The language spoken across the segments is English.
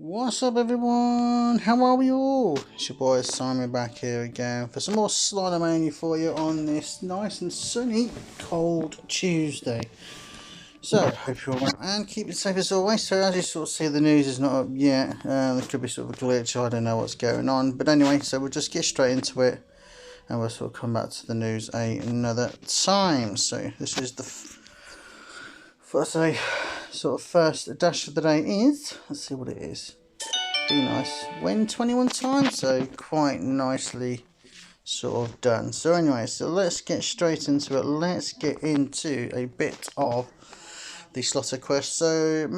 What's up, everyone? How are we all? It's your boy Simon back here again for some more Slidermania for you on this nice and sunny, cold Tuesday. So, hope you're all well and keep it safe as always. So, as you sort of see, the news is not up yet. There could be sort of a glitch. I don't know what's going on. But anyway, so we'll just get straight into it and we'll sort of come back to the news another time. So, this is the first day. Sort of first dash of the day is, let's see what it is. Be nice. Win 21 times, so quite nicely sort of done. So anyway, so let's get straight into it. Let's get into a bit of the slaughter quest. So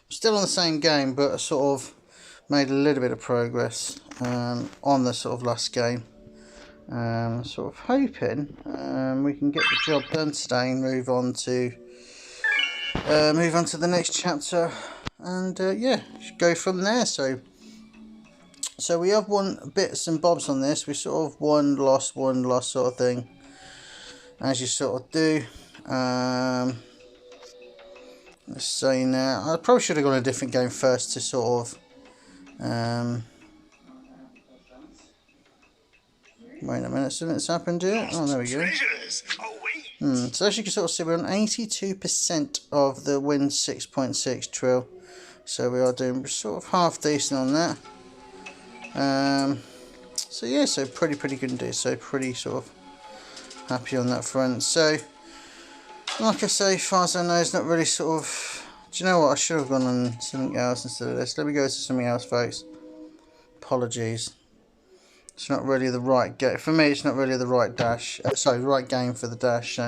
still on the same game, but I sort of made a little bit of progress on the sort of last game. Sort of hoping we can get the job done today and move on to the next chapter, and yeah, go from there. So we have won bits and bobs on this. We sort of won lost sort of thing, as you sort of do. Let's say now, I probably should have gone a different game first to sort of wait a minute, something's happened here. Oh, there we go. So as you can sort of see, we're on 82% of the win 6.6 trill. So we are doing sort of half decent on that. So yeah, so pretty good indeed. So pretty sort of happy on that front. So like I say, as far as I know, it's not really sort of. Do you know what? I should have gone on something else instead of this. Let me go to something else, folks. Apologies. It's not really the right game for me. It's not really the right dash. Right game for the dash.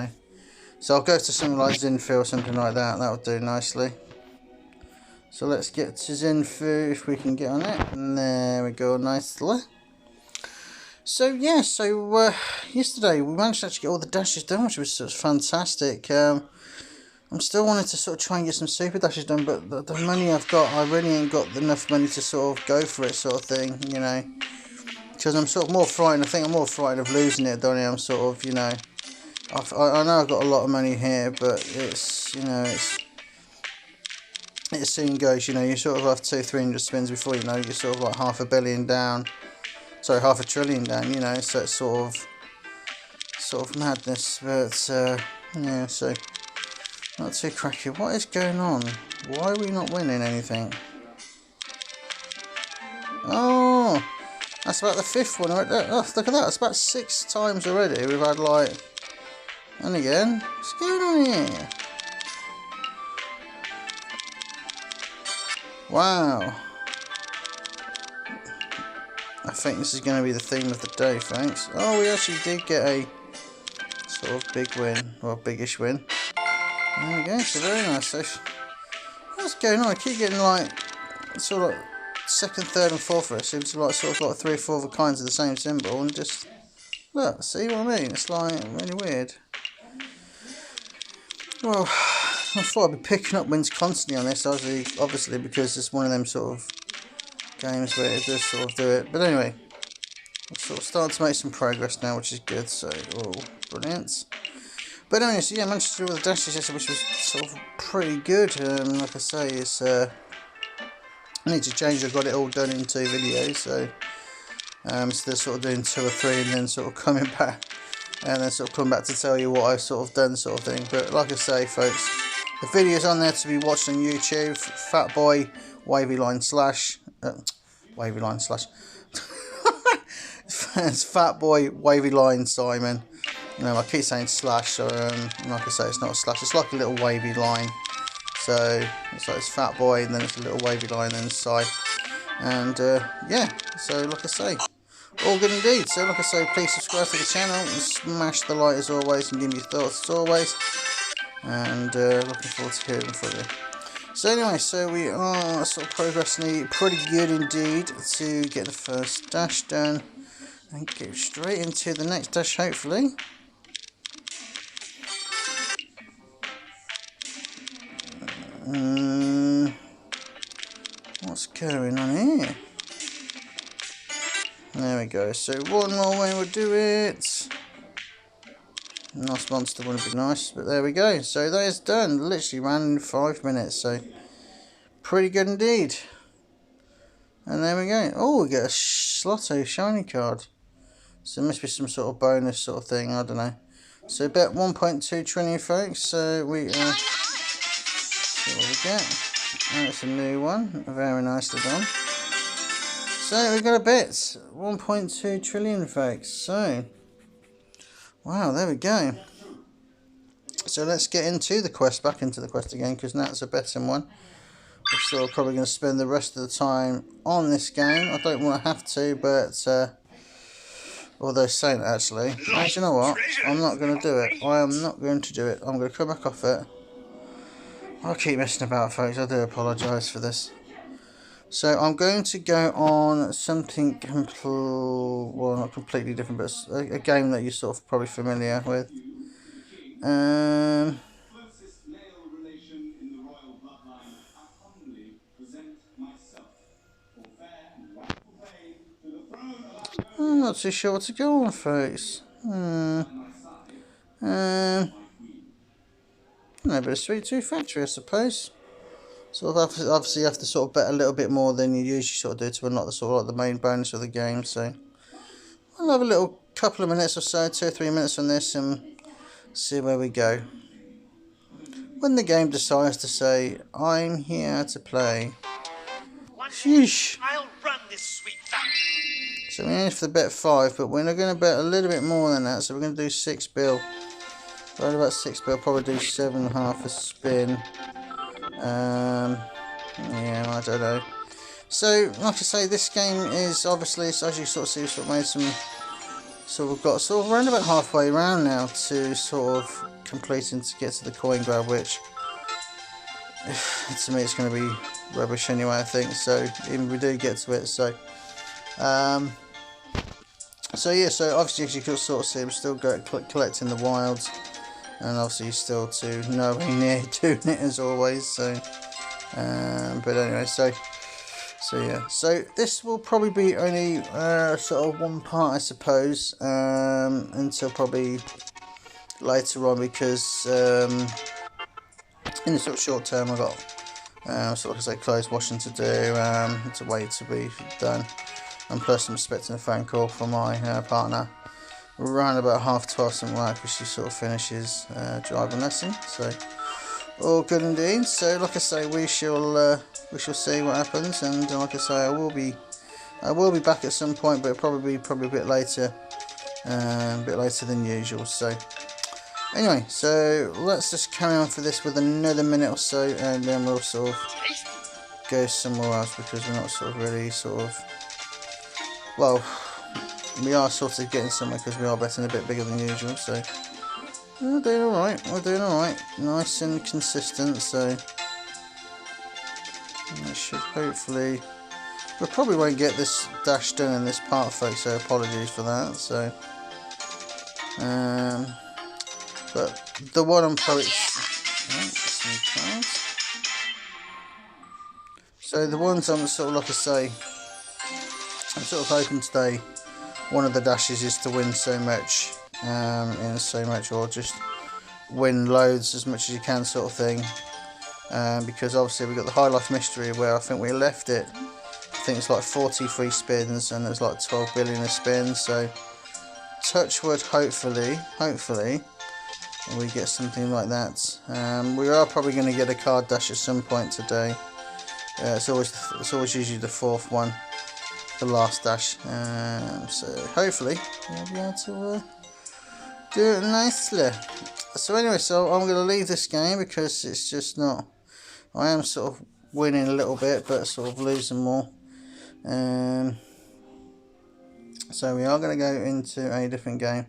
So I'll go to something like Zinfu, something like that. That would do nicely. So let's get to Zinfu if we can get on it. And there we go, nicely. So yeah, yesterday we managed to actually get all the dashes done, which was sort of fantastic. I'm still wanting to sort of try and get some super dashes done, but the money I've got, I really ain't got enough money to sort of go for it, sort of thing, you know. Because I'm sort of more frightened. I think I'm more frightened of losing it, don't I? I'm sort of, you know, I know I've got a lot of money here, but it's, you know, it soon goes. You know, you sort of have 200-300 spins before you know you're sort of like $500 million down. Sorry, $500 billion down. You know, so it's sort of madness. But yeah, so not too cracky. What is going on? Why are we not winning anything? Oh. That's about the fifth one right there. Oh, look at that. It's about 6 times already. We've had like. And again. What's going on here? Wow. I think this is going to be the theme of the day, thanks. Oh, we actually did get a sort of big win. Well, biggish win. There we go. So very nice. So, what's going on? I keep getting like. Sort of. Second, third and fourth for it seems to like sort of like 3 or 4 other kinds of the same symbol, and just look, see what I mean? It's like really weird. Well, I thought I'd be picking up wins constantly on this, obviously because it's one of them sort of games where it does sort of do it. But anyway, I'm sort of starting to make some progress now, which is good. So, oh, brilliant. But anyway, so yeah, I managed to do all the dashes yesterday, which was sort of pretty good. Like I say, it's I need to change. I've got it all done in 2 videos, so they're sort of doing 2 or 3 and then sort of coming back and then sort of come back to tell you what I've sort of done, sort of thing. But like I say, folks, the video's on there to be watched on YouTube. Fatboy Wavy Line Slash Wavy Line Slash it's Fatboy Wavy Line Simon. You know, I keep saying slash, so like I say, it's not a slash. It's like a little wavy line. So it's like it's Fatboy, and then it's a little wavy line inside, and yeah. So like I say, all good indeed. So like I say, please subscribe to the channel and smash the like as always, and give me your thoughts as always. And looking forward to hearing from you. So anyway, so we are sort of progressing pretty good indeed to get the first dash done and get straight into the next dash, hopefully. What's going on here? There we go. So one more way we'll do it. Nice monster wouldn't be nice, but there we go. So that is done. Literally ran in 5 minutes. So pretty good indeed. And there we go. Oh, we get a Slotto shiny card. So it must be some sort of bonus sort of thing, I don't know. So bet 1.2 trillion folks, so we see what we get. And it's a new one, very nicely done. So we got a bet, 1.2 trillion folks, so wow, there we go. So let's get into the quest, back into the quest again, because now it's a betting one. I'm still probably going to spend the rest of the time on this game. I don't want to have to, but although saying it actually, you know what? I'm not going to do it. I am not going to do it. I'm going to come back off it. I'll keep messing about, folks. I do apologise for this. So I'm going to go on something well, not completely different, but a game that you're sort of probably familiar with. I'm not too sure what to go on, folks. No, but a Sweet Tooth Factory, I suppose. Sort of obviously you have to sort of bet a little bit more than you usually sort of do to unlock the sort of like the main bonus of the game. So I'll have a little couple of minutes or so, 2 or 3 minutes on this, and see where we go. When the game decides to say, "I'm here to play," sheesh. I'll run this sweet factory. So we're in for the bet 5, but we're going to bet a little bit more than that. So we're going to do 6 bill. Right about 6 bill, probably do 7.5 a spin. Yeah, I don't know. So, like I say, this game is obviously, as you sort of see, sort of made some. So we've got sort of around about halfway around now to sort of completing to get to the coin grab, which to me it's going to be rubbish anyway, I think. So even if we do get to it, so yeah, so obviously as you can sort of see, I'm still collecting the wilds, and obviously still to nowhere near doing it as always. So, but anyway, so yeah, so this will probably be only sort of one part, I suppose, until probably later on, because in the sort of short term I've got sort of clothes washing to do, to wait to be done, and plus I'm expecting a phone call from my partner around about 12:30 something like, because she sort of finishes driving lesson. So all good indeed. So like I say, we shall see what happens, and like I say, I will be back at some point, but probably a bit later than usual. So anyway, so let's just carry on for this with another minute or so, and then we'll sort of go somewhere else, because we're not sort of really sort of, well, we are sort of getting somewhere because we are betting a bit bigger than usual. So we're doing alright, nice and consistent. So that should hopefully, we probably won't get this dash done in this part, folks, so apologies for that. So but the one I'm probably so the ones I'm sort of, like I say, I'm sort of hoping today one of the dashes is to win so much, in so much, or just win loads as much as you can, sort of thing. Because obviously we've got the High Life Mystery, where I think we left it, I think it's like 43 spins, and there's like 12 billion a spin. So touch wood, hopefully we get something like that. We are probably going to get a card dash at some point today. It's always usually the 4th one, the last dash. So hopefully we'll be able to do it nicely. So anyway, so I'm going to leave this game because it's just not. I am sort of winning a little bit, but sort of losing more. So we are going to go into a different game.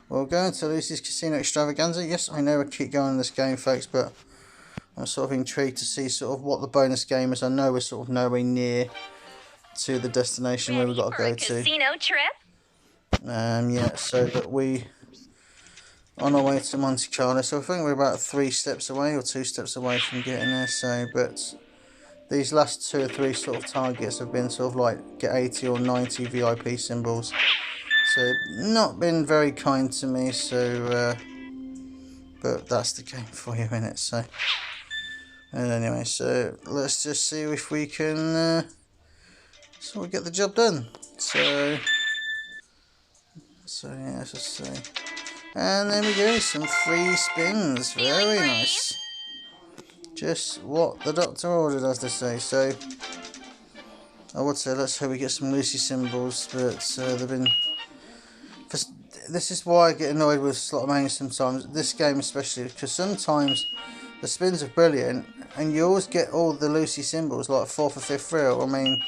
We'll go into Lucy's Casino Extravaganza. Yes, I know I keep going in this game, folks, but I'm sort of intrigued to see sort of what the bonus game is. I know we're sort of nowhere near to the destination where we've got to go to. Casino trip? Yeah, so that we on our way to Monte Carlo. So I think we're about 3 steps away, or 2 steps away from getting there. So, but these last 2 or 3 sort of targets have been sort of like get 80 or 90 VIP symbols. So not been very kind to me. So, but that's the game for you, innit? So And anyway, so let's just see if we can sort of get the job done. So yeah, let's just see. And there we go, some free spins. Very nice. Just what the doctor ordered, as they say. So I would say let's hope we get some Lucy symbols, but they've been. This is why I get annoyed with Slot Mania sometimes. This game especially, because sometimes the spins are brilliant, and you always get all the Lucy symbols like 4th or 5th reel. I mean,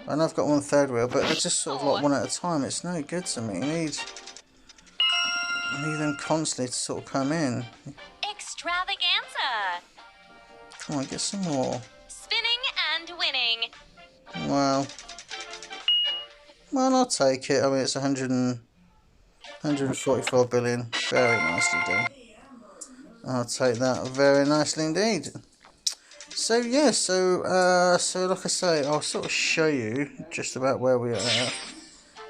I know I've got 1/3 reel, but they're just sort of like one at a time. It's no good to me. You need them constantly to sort of come in. Extravaganza. Come on, get some more. Spinning and winning. Well, I'll take it. I mean, it's 144 billion. Very nicely done. I'll take that. Very nicely indeed. So yeah, so like I say, I'll sort of show you just about where we are.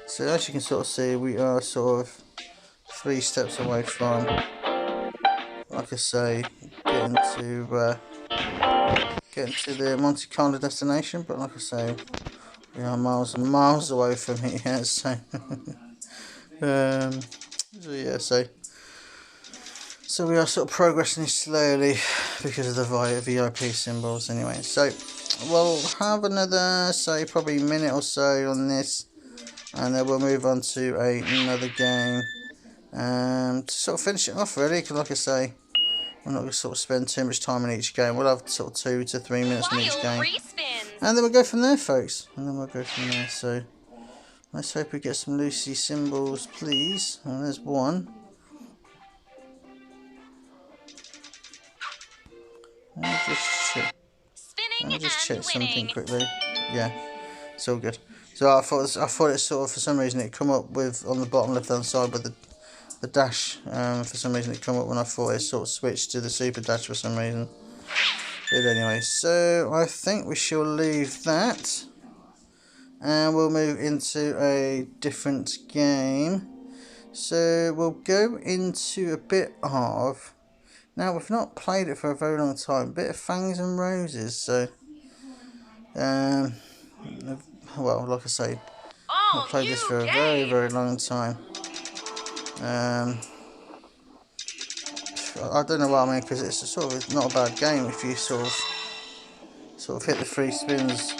So as you can sort of see, we are sort of 3 steps away from, like I say, getting to the Monte Carlo destination. But like I say, we are miles and miles away from it yet. So so yeah, so we are sort of progressing slowly because of the VIP symbols anyway. So we'll have another, say, probably minute or so on this, and then we'll move on to another game to sort of finish it off really, because like I say, we're not going to sort of spend too much time in each game. We'll have sort of 2 to 3 minutes in each game, and then we'll go from there, folks. So let's hope we get some Lucy symbols, please. And there's one. Let me just check something quickly. Yeah, it's all good. So I thought it sort of, for some reason, it come up with on the bottom left hand side with the dash. For some reason it come up when I thought it sort of switched to the super dash for some reason. But anyway, so I think we shall leave that, and we'll move into a different game. So we'll go into a bit of. Now, we've not played it for a very long time. A bit of Fangs and Roses. So, well, like I say, I've played this for a very, very long time. I don't know what I mean, because it's sort of not a bad game if you sort of hit the 3 spins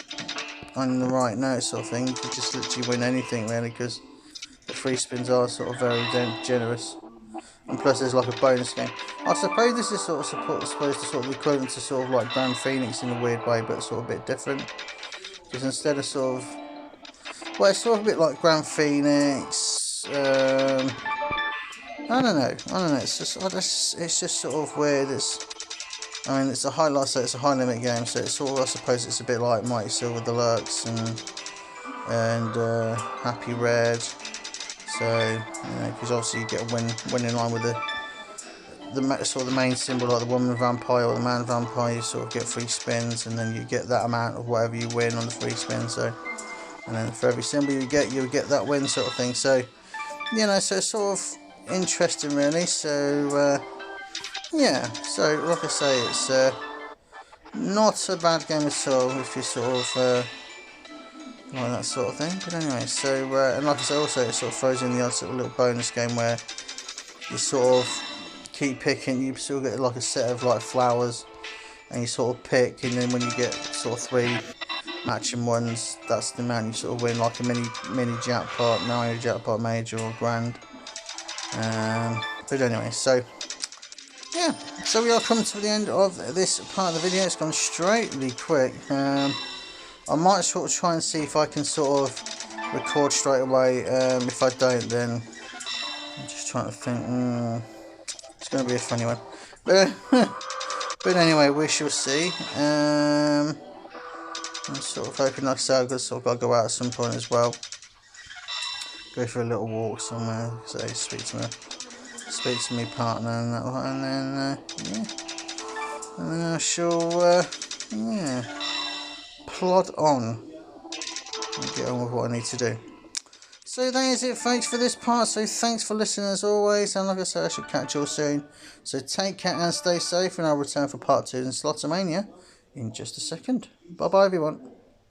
on the right note, sort of thing. You can just literally win anything really, because the 3 spins are sort of very generous. And plus there's like a bonus game. I suppose this is sort of supposed to sort of equivalent to sort of like Grand Phoenix in a weird way, but sort of a bit different. Because instead of sort of, well, it's sort of a bit like Grand Phoenix. I don't know. It's just sort of weird. I mean, it's a high, like I say, it's a high limit game, so it's sort of, I suppose it's a bit like Mighty Silver Deluxe and Happy Red. So, because obviously you get a win in line with the sort of the main symbol, like the woman vampire or the man vampire. You sort of get 3 spins, and then you get that amount of whatever you win on the 3 spins. So, and then for every symbol you get that win, sort of thing. So, so it's sort of interesting, really. So, yeah. So, like I say, it's not a bad game at all if you sort of. Like that sort of thing. But anyway, so and like I say, also it sort of throws in the odd sort of little bonus game where you sort of keep picking. You still get like a set of like flowers, and you sort of pick, and then when you get sort of 3 matching ones, that's the amount you sort of win, like a mini jackpot, minor jackpot, major or grand. But anyway, so yeah, so we are coming to the end of this part of the video. It's gone straightly quick. I might sort of try and see if I can sort of record straight away. If I don't, then I'm just trying to think. It's going to be a funny one. But anyway, we shall see. I'm sort of hoping, like I say, I've got to go out at some point as well. Go for a little walk somewhere. So speak to my partner and that, and then yeah, and then I shall plod on and get on with what I need to do. So So that is it, folks, for this part. So thanks for listening as always, and like I said, I shall catch you all soon. So take care and stay safe, and I'll return for part 2 in Slotomania in just a second. Bye bye, everyone.